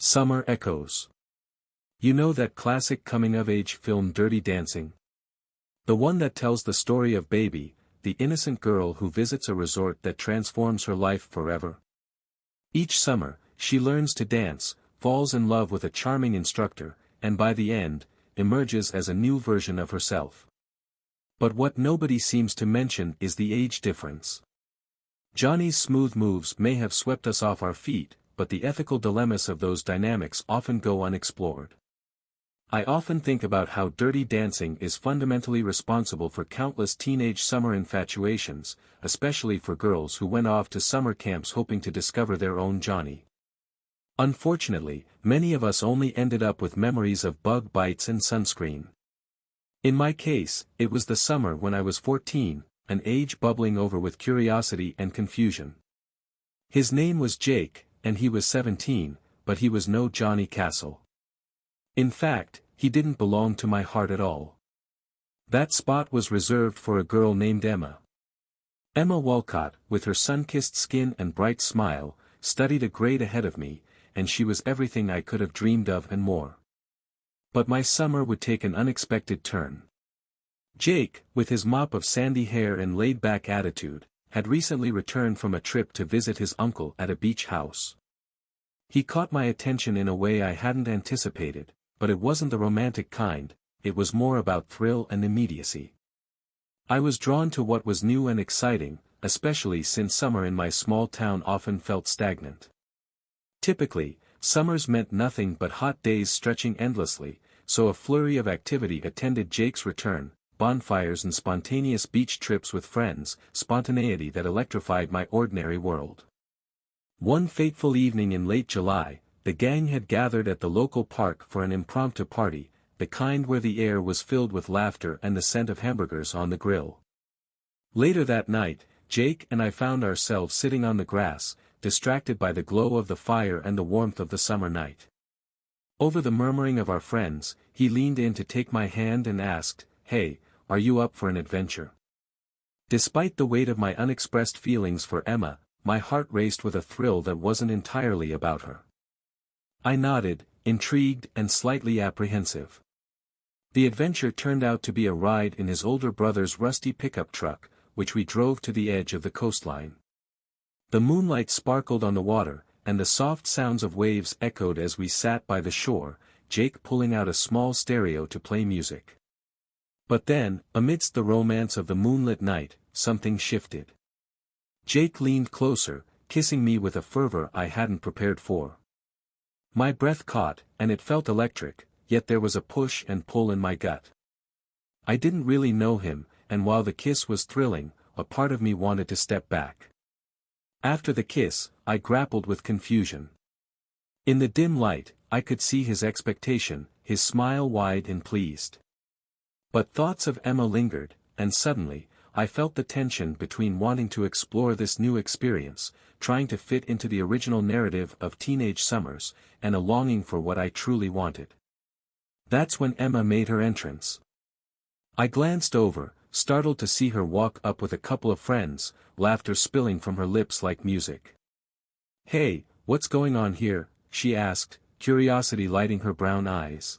Summer Echoes. You know that classic coming-of-age film Dirty Dancing? The one that tells the story of Baby, the innocent girl who visits a resort that transforms her life forever. Each summer, she learns to dance, falls in love with a charming instructor, and by the end, emerges as a new version of herself. But what nobody seems to mention is the age difference. Johnny's smooth moves may have swept us off our feet, but the ethical dilemmas of those dynamics often go unexplored. I often think about how Dirty Dancing is fundamentally responsible for countless teenage summer infatuations, especially for girls who went off to summer camps hoping to discover their own Johnny. Unfortunately, many of us only ended up with memories of bug bites and sunscreen. In my case, it was the summer when I was 14, an age bubbling over with curiosity and confusion. His name was Jake, and he was 17, but he was no Johnny Castle. In fact, he didn't belong to my heart at all. That spot was reserved for a girl named Emma. Emma Walcott, with her sun-kissed skin and bright smile, studied a grade ahead of me, and she was everything I could have dreamed of and more. But my summer would take an unexpected turn. Jake, with his mop of sandy hair and laid-back attitude, had recently returned from a trip to visit his uncle at a beach house. He caught my attention in a way I hadn't anticipated, but it wasn't the romantic kind, it was more about thrill and immediacy. I was drawn to what was new and exciting, especially since summer in my small town often felt stagnant. Typically, summers meant nothing but hot days stretching endlessly, so a flurry of activity attended Jake's return. Bonfires and spontaneous beach trips with friends, spontaneity that electrified my ordinary world. One fateful evening in late July, the gang had gathered at the local park for an impromptu party, the kind where the air was filled with laughter and the scent of hamburgers on the grill. Later that night, Jake and I found ourselves sitting on the grass, distracted by the glow of the fire and the warmth of the summer night. Over the murmuring of our friends, he leaned in to take my hand and asked, "Hey, are you up for an adventure?" Despite the weight of my unexpressed feelings for Emma, my heart raced with a thrill that wasn't entirely about her. I nodded, intrigued and slightly apprehensive. The adventure turned out to be a ride in his older brother's rusty pickup truck, which we drove to the edge of the coastline. The moonlight sparkled on the water, and the soft sounds of waves echoed as we sat by the shore, Jake pulling out a small stereo to play music. But then, amidst the romance of the moonlit night, something shifted. Jake leaned closer, kissing me with a fervor I hadn't prepared for. My breath caught, and it felt electric, yet there was a push and pull in my gut. I didn't really know him, and while the kiss was thrilling, a part of me wanted to step back. After the kiss, I grappled with confusion. In the dim light, I could see his expectation, his smile wide and pleased. But thoughts of Emma lingered, and suddenly, I felt the tension between wanting to explore this new experience, trying to fit into the original narrative of teenage summers, and a longing for what I truly wanted. That's when Emma made her entrance. I glanced over, startled to see her walk up with a couple of friends, laughter spilling from her lips like music. "Hey, what's going on here?" she asked, curiosity lighting her brown eyes.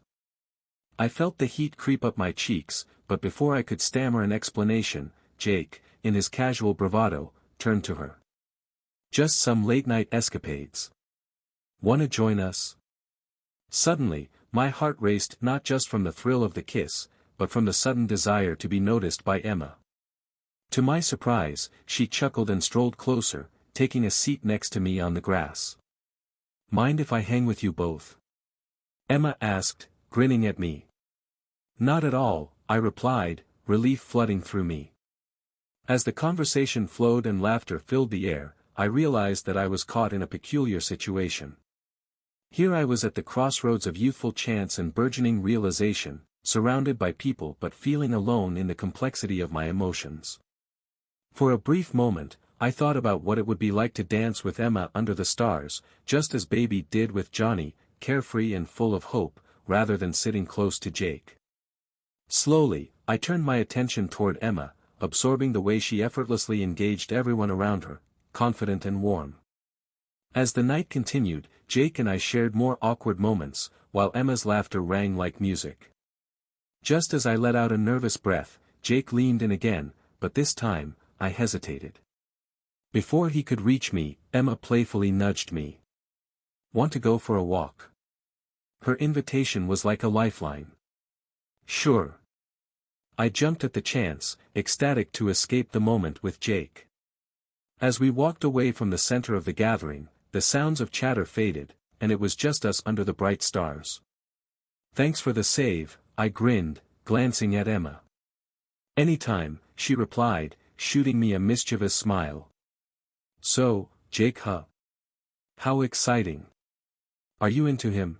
I felt the heat creep up my cheeks, but before I could stammer an explanation, Jake, in his casual bravado, turned to her. "Just some late-night escapades. Wanna join us?" Suddenly, my heart raced not just from the thrill of the kiss, but from the sudden desire to be noticed by Emma. To my surprise, she chuckled and strolled closer, taking a seat next to me on the grass. "Mind if I hang with you both?" Emma asked, grinning at me. "Not at all," I replied, relief flooding through me. As the conversation flowed and laughter filled the air, I realized that I was caught in a peculiar situation. Here I was at the crossroads of youthful chance and burgeoning realization, surrounded by people but feeling alone in the complexity of my emotions. For a brief moment, I thought about what it would be like to dance with Emma under the stars, just as Baby did with Johnny, carefree and full of hope, rather than sitting close to Jake. Slowly, I turned my attention toward Emma, absorbing the way she effortlessly engaged everyone around her, confident and warm. As the night continued, Jake and I shared more awkward moments, while Emma's laughter rang like music. Just as I let out a nervous breath, Jake leaned in again, but this time, I hesitated. Before he could reach me, Emma playfully nudged me. "Want to go for a walk?" Her invitation was like a lifeline. "Sure." I jumped at the chance, ecstatic to escape the moment with Jake. As we walked away from the center of the gathering, the sounds of chatter faded, and it was just us under the bright stars. "Thanks for the save," I grinned, glancing at Emma. "Anytime," she replied, shooting me a mischievous smile. "So, Jake, huh? How exciting. Are you into him?"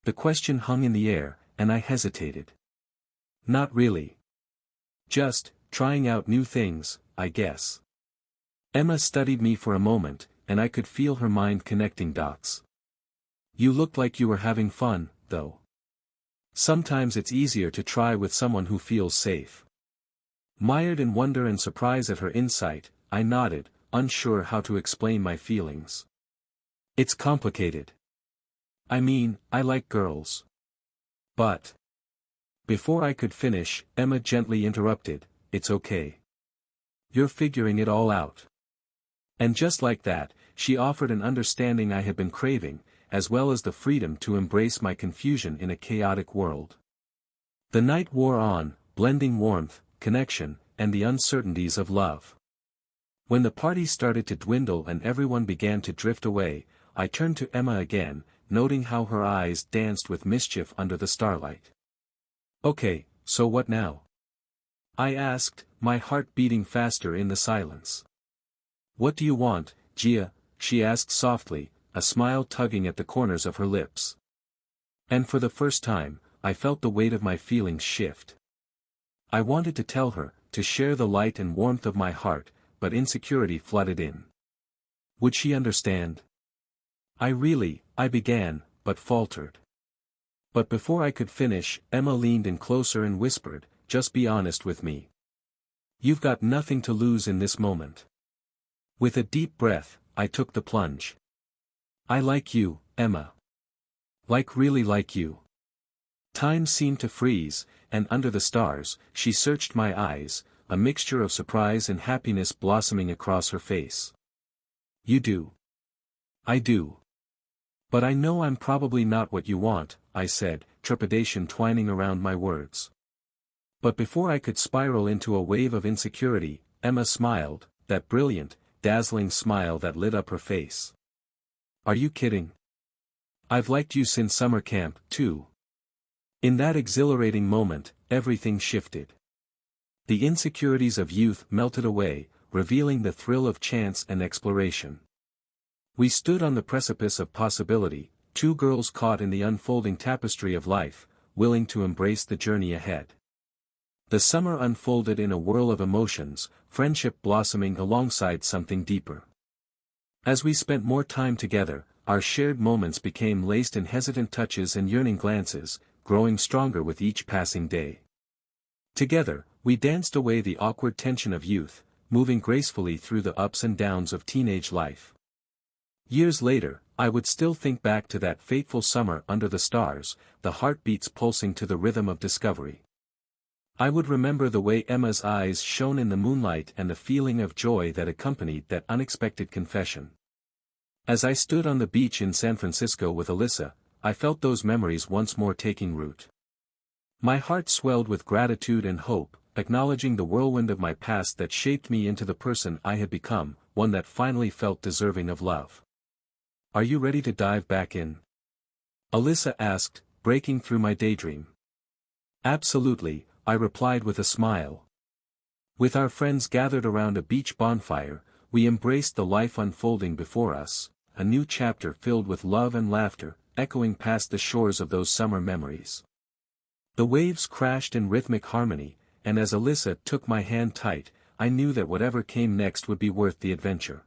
The question hung in the air, and I hesitated. "Not really. Just, trying out new things, I guess." Emma studied me for a moment, and I could feel her mind connecting dots. "You looked like you were having fun, though. Sometimes it's easier to try with someone who feels safe." Mired in wonder and surprise at her insight, I nodded, unsure how to explain my feelings. "It's complicated. I mean, I like girls. But..." Before I could finish, Emma gently interrupted, "It's okay. You're figuring it all out." And just like that, she offered an understanding I had been craving, as well as the freedom to embrace my confusion in a chaotic world. The night wore on, blending warmth, connection, and the uncertainties of love. When the party started to dwindle and everyone began to drift away, I turned to Emma again, noting how her eyes danced with mischief under the starlight. "Okay, so what now?" I asked, my heart beating faster in the silence. "What do you want, Gia?" she asked softly, a smile tugging at the corners of her lips. And for the first time, I felt the weight of my feelings shift. I wanted to tell her, to share the light and warmth of my heart, but insecurity flooded in. Would she understand? I began, but faltered. But before I could finish, Emma leaned in closer and whispered, "Just be honest with me. You've got nothing to lose in this moment." With a deep breath, I took the plunge. "I like you, Emma. Really like you." Time seemed to freeze, and under the stars, she searched my eyes, a mixture of surprise and happiness blossoming across her face. "You do." "I do. But I know I'm probably not what you want," I said, trepidation twining around my words. But before I could spiral into a wave of insecurity, Emma smiled, that brilliant, dazzling smile that lit up her face. "Are you kidding? I've liked you since summer camp, too." In that exhilarating moment, everything shifted. The insecurities of youth melted away, revealing the thrill of chance and exploration. We stood on the precipice of possibility, two girls caught in the unfolding tapestry of life, willing to embrace the journey ahead. The summer unfolded in a whirl of emotions, friendship blossoming alongside something deeper. As we spent more time together, our shared moments became laced in hesitant touches and yearning glances, growing stronger with each passing day. Together, we danced away the awkward tension of youth, moving gracefully through the ups and downs of teenage life. Years later, I would still think back to that fateful summer under the stars, the heartbeats pulsing to the rhythm of discovery. I would remember the way Emma's eyes shone in the moonlight and the feeling of joy that accompanied that unexpected confession. As I stood on the beach in San Francisco with Alyssa, I felt those memories once more taking root. My heart swelled with gratitude and hope, acknowledging the whirlwind of my past that shaped me into the person I had become, one that finally felt deserving of love. "Are you ready to dive back in?" Alyssa asked, breaking through my daydream. "Absolutely," I replied with a smile. With our friends gathered around a beach bonfire, we embraced the life unfolding before us, a new chapter filled with love and laughter, echoing past the shores of those summer memories. The waves crashed in rhythmic harmony, and as Alyssa took my hand tight, I knew that whatever came next would be worth the adventure.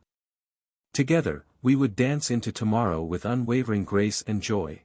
Together, we would dance into tomorrow with unwavering grace and joy.